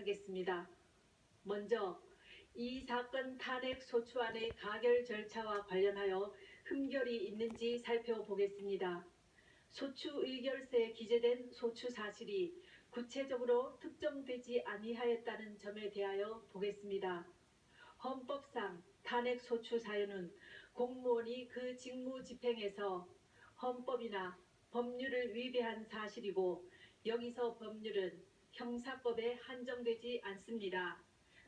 하겠습니다. 먼저 이 사건 탄핵 소추안의 가결 절차와 관련하여 흠결이 있는지 살펴보겠습니다. 소추 의결서에 기재된 소추 사실이 구체적으로 특정되지 아니하였다는 점에 대하여 보겠습니다. 헌법상 탄핵 소추 사유는 공무원이 그 직무 집행에서 헌법이나 법률을 위배한 사실이고, 여기서 법률은 형사법에 한정되지 않습니다.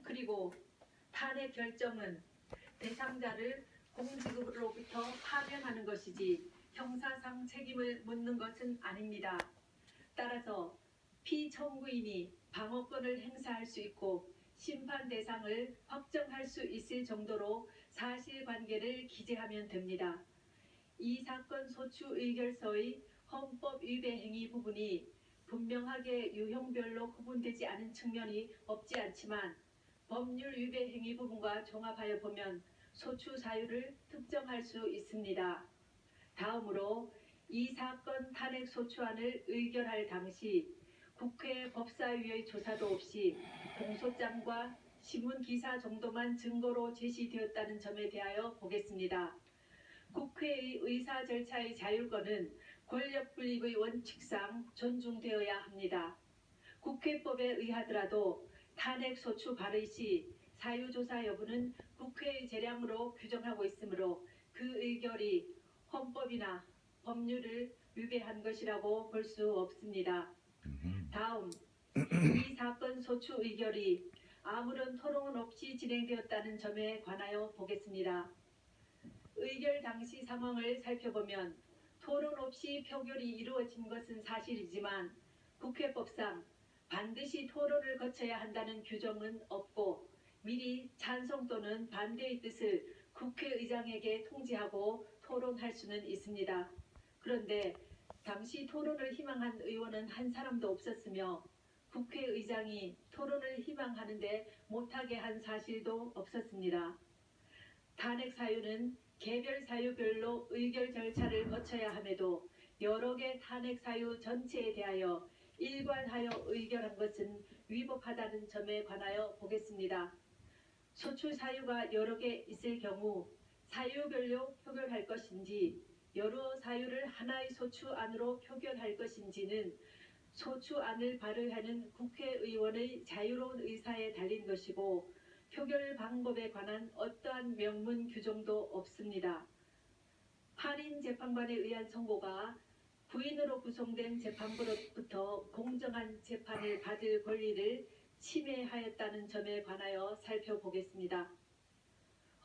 그리고 탄핵 결정은 대상자를 공직으로부터 파면하는 것이지 형사상 책임을 묻는 것은 아닙니다. 따라서 피청구인이 방어권을 행사할 수 있고 심판 대상을 확정할 수 있을 정도로 사실관계를 기재하면 됩니다. 이 사건 소추 의결서의 헌법 위배 행위 부분이 분명하게 유형별로 구분되지 않은 측면이 없지 않지만, 법률 위배 행위 부분과 종합하여 보면 소추 사유를 특정할 수 있습니다. 다음으로 이 사건 탄핵 소추안을 의결할 당시 국회 법사위의 조사도 없이 공소장과 신문기사 정도만 증거로 제시되었다는 점에 대하여 보겠습니다. 국회의 의사 절차의 자율권은 권력 분립의 원칙상 존중되어야 합니다. 국회법에 의하더라도 탄핵 소추 발의 시 사유조사 여부는 국회의 재량으로 규정하고 있으므로 그 의결이 헌법이나 법률을 위배한 것이라고 볼 수 없습니다. 다음, 이 사건 소추 의결이 아무런 토론 없이 진행되었다는 점에 관하여 보겠습니다. 의결 당시 상황을 살펴보면 토론 없이 표결이 이루어진 것은 사실이지만 국회법상 반드시 토론을 거쳐야 한다는 규정은 없고, 미리 찬성 또는 반대의 뜻을 국회의장에게 통지하고 토론할 수는 있습니다. 그런데 당시 토론을 희망한 의원은 한 사람도 없었으며 국회의장이 토론을 희망하는데 못하게 한 사실도 없었습니다. 탄핵 사유는 개별 사유별로 의결 절차를 거쳐야 함에도 여러 개 탄핵 사유 전체에 대하여 일괄하여 의결한 것은 위법하다는 점에 관하여 보겠습니다. 소추 사유가 여러 개 있을 경우 사유별로 표결할 것인지 여러 사유를 하나의 소추안으로 표결할 것인지는 소추안을 발의하는 국회의원의 자유로운 의사에 달린 것이고, 표결 방법에 관한 어떠한 명문 규정도 없습니다. 8인 재판관에 의한 선고가 부인으로 구성된 재판부로부터 공정한 재판을 받을 권리를 침해하였다는 점에 관하여 살펴보겠습니다.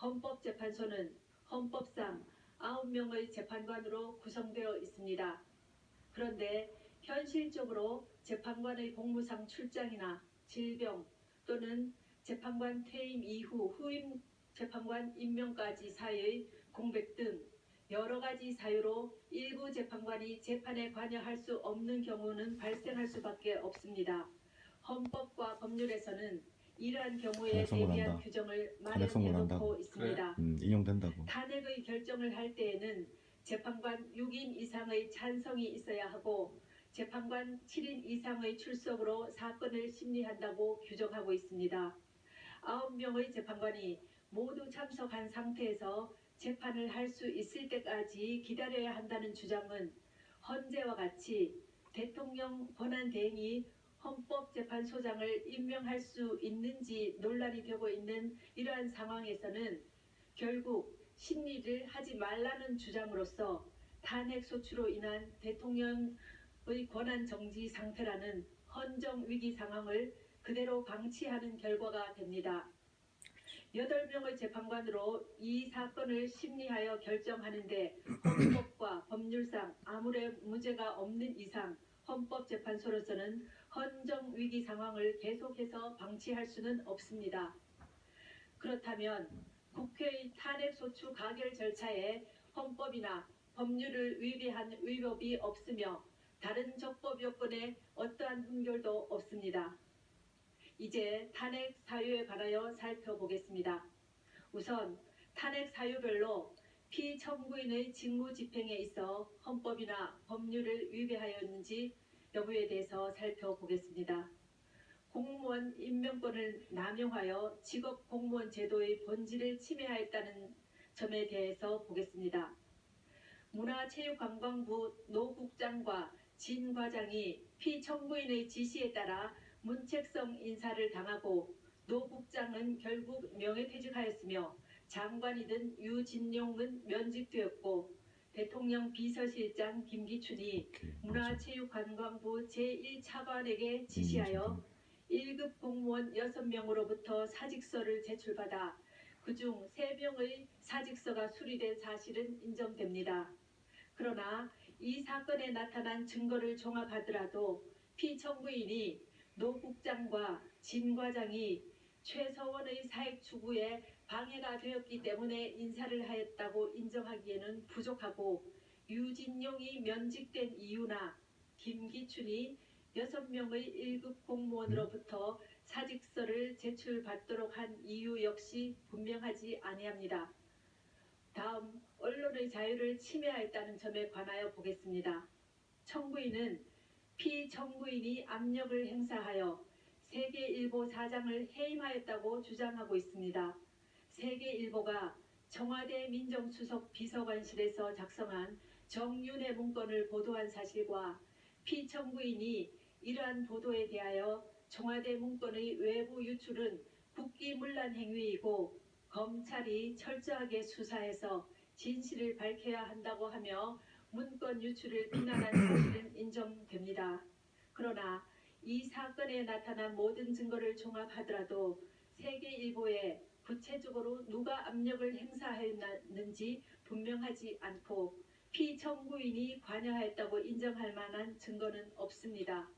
헌법재판소는 헌법상 9명의 재판관으로 구성되어 있습니다. 그런데 현실적으로 재판관의 공무상 출장이나 질병 또는 재판관 퇴임 이후 후임 재판관 임명까지 사이의 공백 등 여러 가지 사유로 일부 재판관이 재판에 관여할 수 없는 경우는 발생할 수밖에 없습니다. 헌법과 법률에서는 이러한 경우에 대비한 규정을 마련해놓고 있습니다. 인용된다고. 탄핵의 결정을 할 때에는 재판관 6인 이상의 찬성이 있어야 하고 재판관 7인 이상의 출석으로 사건을 심리한다고 규정하고 있습니다. 9명의 재판관이 모두 참석한 상태에서 재판을 할 수 있을 때까지 기다려야 한다는 주장은 헌재와 같이 대통령 권한대행이 헌법재판소장을 임명할 수 있는지 논란이 되고 있는 이러한 상황에서는 결국 심리를 하지 말라는 주장으로서 탄핵 소추로 인한 대통령의 권한 정지 상태라는 헌정 위기 상황을 그대로 방치하는 결과가 됩니다. 8명의 재판관으로 이 사건을 심리하여 결정하는데 헌법과 법률상 아무런 문제가 없는 이상 헌법재판소로서는 헌정 위기 상황을 계속해서 방치할 수는 없습니다. 그렇다면 국회의 탄핵 소추 가결 절차에 헌법이나 법률을 위배한 위법이 없으며 다른 적법 요건에 어떠한 흠결도 없습니다. 이제 탄핵 사유에 관하여 살펴보겠습니다. 우선 탄핵 사유별로 피청구인의 직무 집행에 있어 헌법이나 법률을 위배하였는지 여부에 대해서 살펴보겠습니다. 공무원 임명권을 남용하여 직업 공무원 제도의 본질을 침해하였다는 점에 대해서 보겠습니다. 문화체육관광부 노 국장과 진 과장이 피 청구인의 지시에 따라 문책성 인사를 당하고 노 국장은 결국 명예퇴직하였으며 장관이던 유진용은 면직되었고 대통령 비서실장 김기춘이 문화체육관광부 제1차관에게 지시하여 1급 공무원 6명으로부터 사직서를 제출받아 그중 3명의 사직서가 수리된 사실은 인정됩니다. 그러나 이 사건에 나타난 증거를 종합하더라도 피 청구인이 노 국장과 진 과장이 최서원의 사익 추구에 방해가 되었기 때문에 인사를 하였다고 인정하기에는 부족하고 유진용이 면직된 이유나 김기춘이 6명의 1급 공무원으로부터 사직서를 제출받도록 한 이유 역시 분명하지 아니합니다. 다음, 언론의 자유를 침해하였다는 점에 관하여 보겠습니다. 청구인은 피 청구인이 압력을 행사하여 세계일보 사장을 해임하였다고 주장하고 있습니다. 세계일보가 청와대 민정수석 비서관실에서 작성한 정윤회 문건을 보도한 사실과 피 청구인이 이러한 보도에 대하여 청와대 문건의 외부 유출은 국기문란 행위이고 검찰이 철저하게 수사해서 진실을 밝혀야 한다고 하며 문건 유출을 비난한 사실은 인정됩니다. 그러나 이 사건에 나타난 모든 증거를 종합하더라도 세계일보에 구체적으로 누가 압력을 행사하였는지 분명하지 않고 피청구인이 관여하였다고 인정할 만한 증거는 없습니다.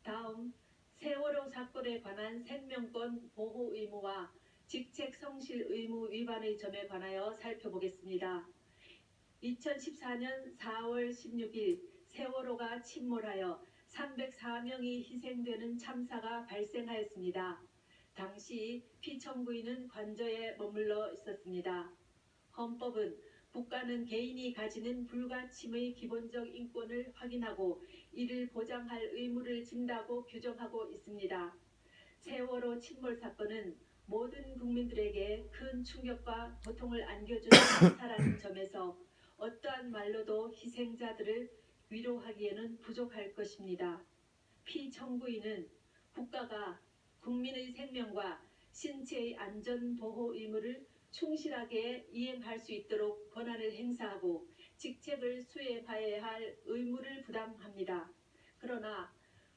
다음, 세월호 사건에 관한 생명권 보호 의무와 직책 성실 의무 위반의 점에 관하여 살펴보겠습니다. 2014년 4월 16일 세월호가 침몰하여 304명이 희생되는 참사가 발생하였습니다. 당시 피청구인은 관저에 머물러 있었습니다. 헌법은 국가는 개인이 가지는 불가침의 기본적 인권을 확인하고 이를 보장할 의무를 진다고 규정하고 있습니다. 세월호 침몰 사건은 모든 국민들에게 큰 충격과 고통을 안겨준 참사라는 점에서 어떠한 말로도 희생자들을 위로하기에는 부족할 것입니다. 피청구인은 국가가 국민의 생명과 신체의 안전 보호 의무를 충실하게 이행할 수 있도록 권한을 행사하고 직책을 수행하여야 할 의무를 부담합니다. 그러나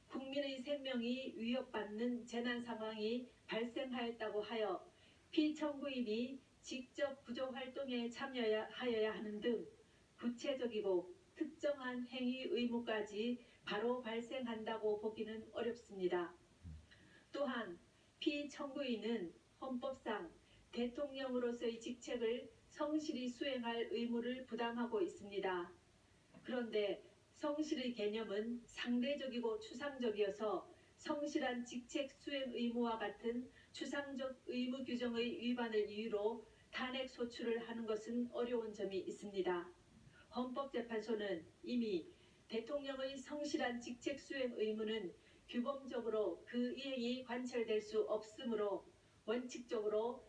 국민의 생명이 위협받는 재난 상황이 발생하였다고 하여 피청구인이 직접 구조활동에 참여하여야 하는 등 구체적이고 특정한 행위 의무까지 바로 발생한다고 보기는 어렵습니다. 또한 피청구인은 헌법상 대통령으로서의 직책을 성실히 수행할 의무를 부담하고 있습니다. 그런데 성실의 개념은 상대적이고 추상적이어서 성실한 직책 수행 의무와 같은 추상적 의무 규정의 위반을 이유로 탄핵 소추를 하는 것은 어려운 점이 있습니다. 헌법재판소는 이미 대통령의 성실한 직책 수행 의무는 규범적으로 그 이행이 관철될 수 없으므로 원칙적으로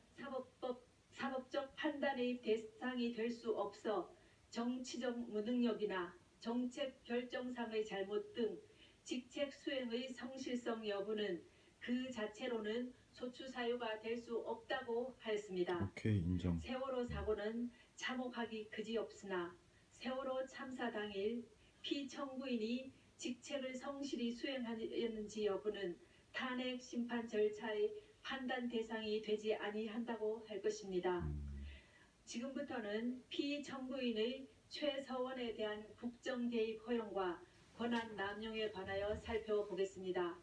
사법적 판단의 대상이 될 수 없어 정치적 무능력이나 정책 결정상의 잘못 등 직책 수행의 성실성 여부는 그 자체로는 소추 사유가 될 수 없다고 하였습니다. 오케이, 인정. 세월호 사고는 참혹하기 그지없으나 세월호 참사 당일 피청구인이 직책을 성실히 수행하였는지 여부는 탄핵 심판 절차의 판단 대상이 되지 아니한다고 할 것입니다. 지금부터는 피청구인의 최서원에 대한 국정 개입 허용과 권한 남용에 관하여 살펴보겠습니다.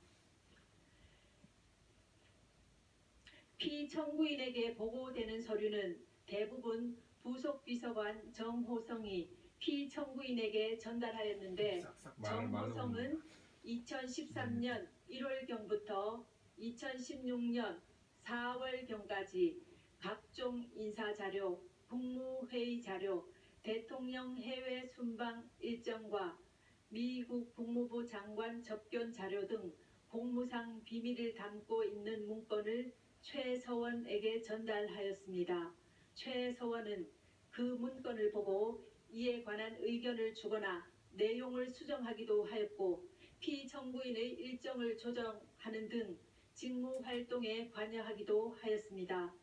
피청구인에게 보고되는 서류는 대부분 부속 비서관 정호성이 피청구인에게 전달하였는데 정호성은 2013년 1월경부터 2016년 4월경까지 각종 인사자료, 국무회의 자료, 대통령 해외 순방 일정과 미국 국무부 장관 접견 자료 등 공무상 비밀을 담고 있는 문건을 최서원에게 전달하였습니다. 최서원은 그 문건을 보고 이에 관한 의견을 주거나 내용을 수정하기도 하였고 피청구인의 일정을 조정하는 등 직무 활동에 관여하기도 하였습니다.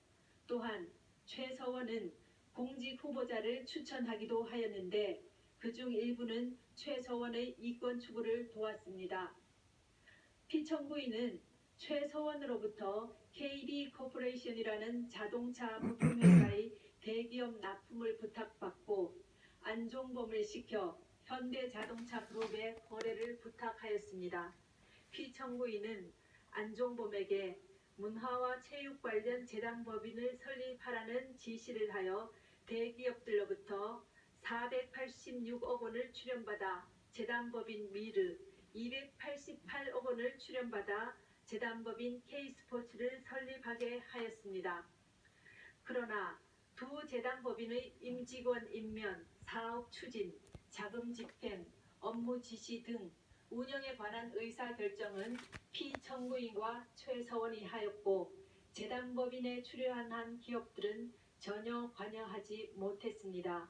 또한 최서원은 공직 후보자를 추천하기도 하였는데 그중 일부는 최서원의 이권 추구를 도왔습니다. 피청구인은 최서원으로부터 KB 코퍼레이션이라는 자동차 부품회사의 대기업 납품을 부탁받고 안종범을 시켜 현대자동차 그룹에 거래를 부탁하였습니다. 피청구인은 안종범에게 문화와 체육 관련 재단법인을 설립하라는 지시를 하여 대기업들로부터 486억 원을 출연받아 재단법인 미르, 288억 원을 출연받아 재단법인 K스포츠를 설립하게 하였습니다. 그러나 두 재단법인의 임직원 임면, 사업 추진, 자금 집행, 업무 지시 등 운영에 관한 의사결정은 피청구인과 최서원이 하였고 재단법인에 출연한 기업들은 전혀 관여하지 못했습니다.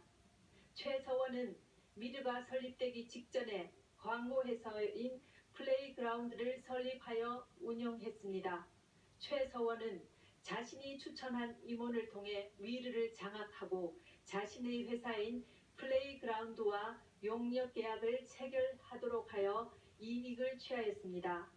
최서원은 미르가 설립되기 직전에 광고회사인 플레이그라운드를 설립하여 운영했습니다. 최서원은 자신이 추천한 임원을 통해 미르를 장악하고 자신의 회사인 플레이그라운드와 용역 계약을 체결하도록 하여 이익을 취하였습니다.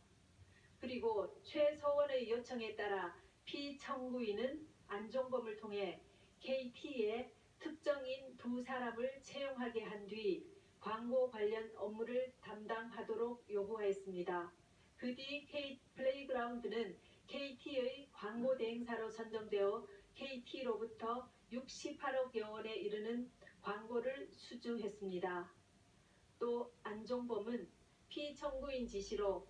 그리고 최서원의 요청에 따라 피청구인은 안종범을 통해 KT에 특정인 두 사람을 채용하게 한 뒤 광고 관련 업무를 담당하도록 요구하였습니다. 그 뒤 플레이그라운드는 KT의 광고 대행사로 선정되어 KT로부터 68억여 원에 이르는 광고를 수주했습니다. 또 안종범은 피청구인 지시로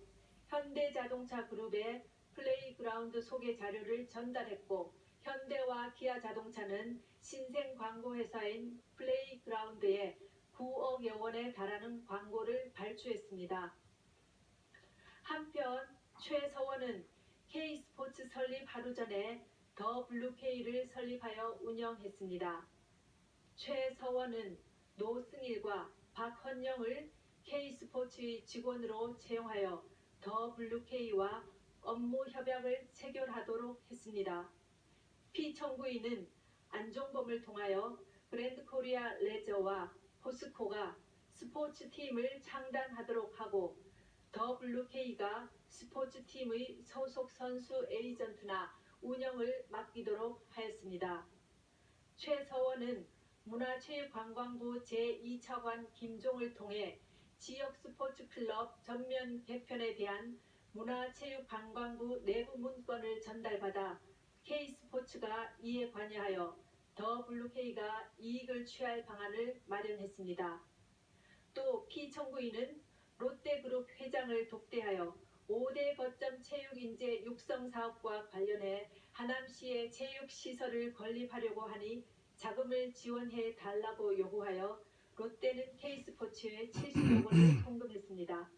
현대자동차 그룹에 플레이그라운드 소개 자료를 전달했고 현대와 기아자동차는 신생 광고회사인 플레이그라운드에 9억여 원에 달하는 광고를 발주했습니다. 한편 최서원은 K스포츠 설립 하루 전에 더 블루K를 설립하여 운영했습니다. 최서원은 노승일과 박헌영을 K스포츠의 직원으로 채용하여 더 블루K와 업무 협약을 체결하도록 했습니다. 피청구인은 안종범을 통하여 그랜드코리아 레저와 포스코가 스포츠팀을 창단하도록 하고 더 블루K가 스포츠팀의 소속 선수 에이전트나 운영을 맡기도록 하였습니다. 최서원은 문화체육관광부 제2차관 김종을 통해 지역 스포츠클럽 전면 개편에 대한 문화체육관광부 내부 문건을 전달받아 K스포츠가 이에 관여하여 더 블루K가 이익을 취할 방안을 마련했습니다. 또 피청구인은 롯데그룹 회장을 독대하여 5대 거점 체육인재 육성 사업과 관련해 하남시에 체육시설을 건립하려고 하니 자금을 지원해 달라고 요구하여 롯데는 K스포츠에 70억 원을 송금했습니다.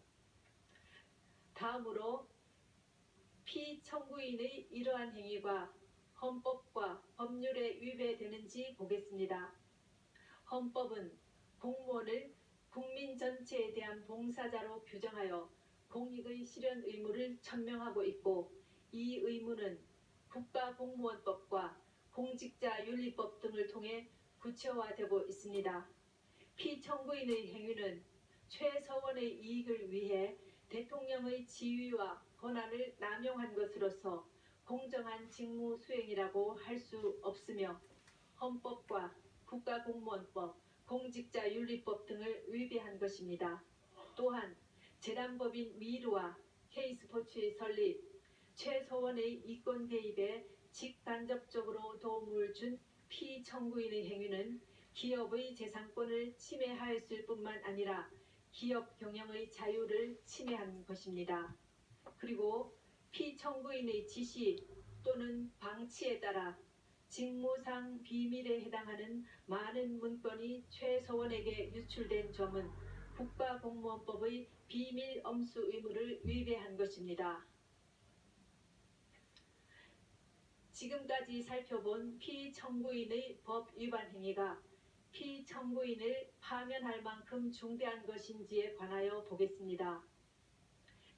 다음으로 피청구인의 이러한 행위가 헌법과 법률에 위배되는지 보겠습니다. 헌법은 공무원을 국민 전체에 대한 봉사자로 규정하여 공익의 실현 의무를 천명하고 있고 이 의무는 국가공무원법과 공직자윤리법 등을 통해 구체화되고 있습니다. 피청구인의 행위는 최서원의 이익을 위해 대통령의 지위와 권한을 남용한 것으로서 공정한 직무 수행이라고 할 수 없으며 헌법과 국가공무원법, 공직자윤리법 등을 위배한 것입니다. 또한 재단법인 미르와 K스포츠의 설립, 최서원의 이권 개입에 직간접적으로 도움을 준 피청구인의 행위는 기업의 재산권을 침해하였을 뿐만 아니라 기업 경영의 자유를 침해한 것입니다. 그리고 피청구인의 지시 또는 방치에 따라 직무상 비밀에 해당하는 많은 문건이 최서원에게 유출된 점은 국가공무원법의 비밀 엄수 의무를 위배한 것입니다. 지금까지 살펴본 피청구인의 법 위반 행위가 피청구인을 파면할 만큼 중대한 것인지에 관하여 보겠습니다.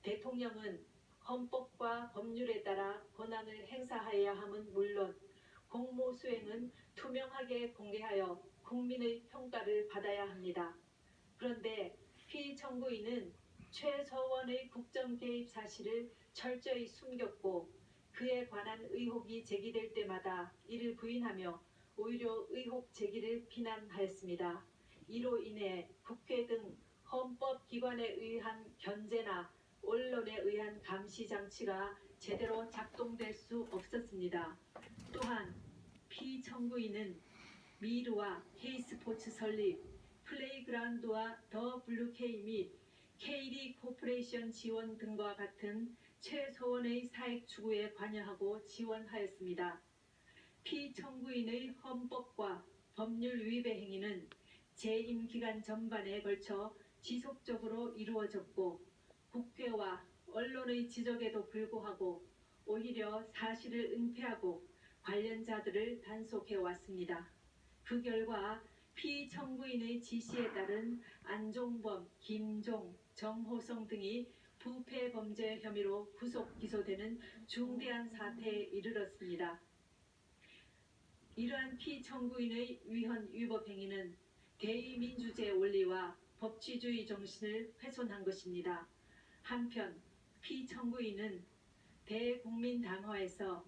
대통령은 헌법과 법률에 따라 권한을 행사하여야 함은 물론 공무 수행은 투명하게 공개하여 국민의 평가를 받아야 합니다. 그런데 피청구인은 최서원의 국정 개입 사실을 철저히 숨겼고 그에 관한 의혹이 제기될 때마다 이를 부인하며 오히려 의혹 제기를 비난하였습니다. 이로 인해 국회 등 헌법기관에 의한 견제나 언론에 의한 감시 장치가 제대로 작동될 수 없었습니다. 또한 피청구인은 미르와 K스포츠 설립, 플레이그라운드와 더 블루K 및 K리 코퍼레이션 지원 등과 같은 최소원의 사익 추구에 관여하고 지원하였습니다. 피청구인의 헌법과 법률 위배 행위는 재임 기간 전반에 걸쳐 지속적으로 이루어졌고 국회와 언론의 지적에도 불구하고 오히려 사실을 은폐하고 관련자들을 단속해 왔습니다. 그 결과 피청구인의 지시에 따른 안종범, 김종, 정호성 등이 부패 범죄 혐의로 구속 기소되는 중대한 사태에 이르렀습니다. 이러한 피청구인의 위헌 위법 행위는 대의민주주의 원리와 법치주의 정신을 훼손한 것입니다. 한편 피청구인은 대국민담화에서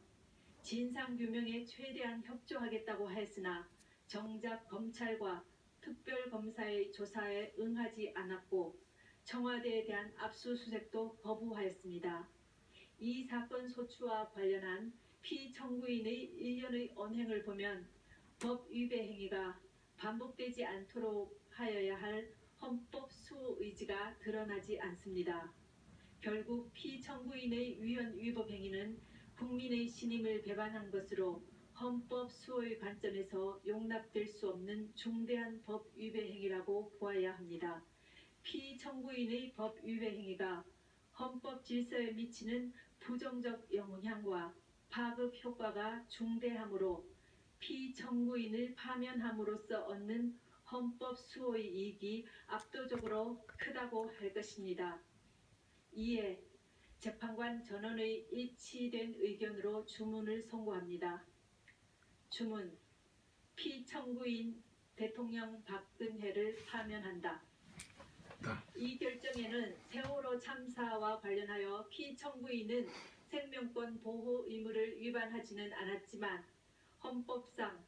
진상규명에 최대한 협조하겠다고 하였으나 정작 검찰과 특별검사의 조사에 응하지 않았고 청와대에 대한 압수수색도 거부하였습니다. 이 사건 소추와 관련한 피청구인의 일련의 언행을 보면 법 위배 행위가 반복되지 않도록 하여야 할 헌법 수호 의지가 드러나지 않습니다. 결국 피청구인의 위헌 위법 행위는 국민의 신임을 배반한 것으로 헌법 수호의 관점에서 용납될 수 없는 중대한 법 위배 행위라고 보아야 합니다. 피청구인의 법 위배 행위가 헌법 질서에 미치는 부정적 영향과 파급 효과가 중대하므로 피청구인을 파면함으로써 얻는 헌법 수호의 이익이 압도적으로 크다고 할 것입니다. 이에 재판관 전원의 일치된 의견으로 주문을 선고합니다. 주문: 피청구인 대통령 박근혜를 파면한다. 이 결정에는 세월호 참사와 관련하여 피청구인은 생명권 보호 의무를 위반하지는 않았지만 헌법상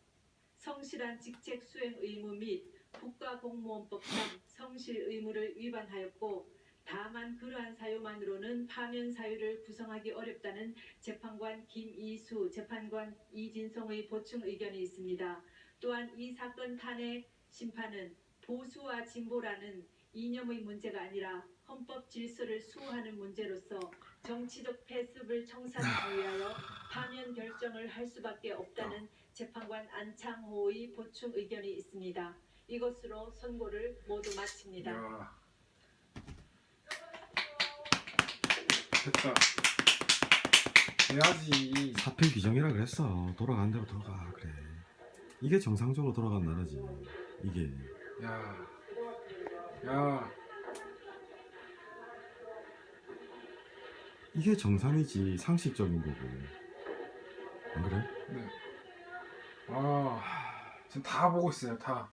성실한 직책 수행 의무 및 국가공무원법상 성실 의무를 위반하였고 다만 그러한 사유만으로는 파면 사유를 구성하기 어렵다는 재판관 김이수, 재판관 이진성의 보충 의견이 있습니다. 또한 이 사건 탄핵 심판은 보수와 진보라는 이념의 문제가 아니라 헌법 질서를 수호하는 문제로서 정치적 패습을 청산하기 위하여 파면 결정을 할 수밖에 없다는 재판관 안창호의 보충 의견이 있습니다. 이것으로 선고를 모두 마칩니다. 야. 됐다. 해야지. 사필 규정이라 그랬어. 돌아가는 대로 돌아가. 그래. 이게 정상적으로 돌아가는 나라지. 이게. 야. 야. 이게 정상이지. 상식적인 거고. 안 그래? 네. 아. 지금 다 보고 있어요. 다.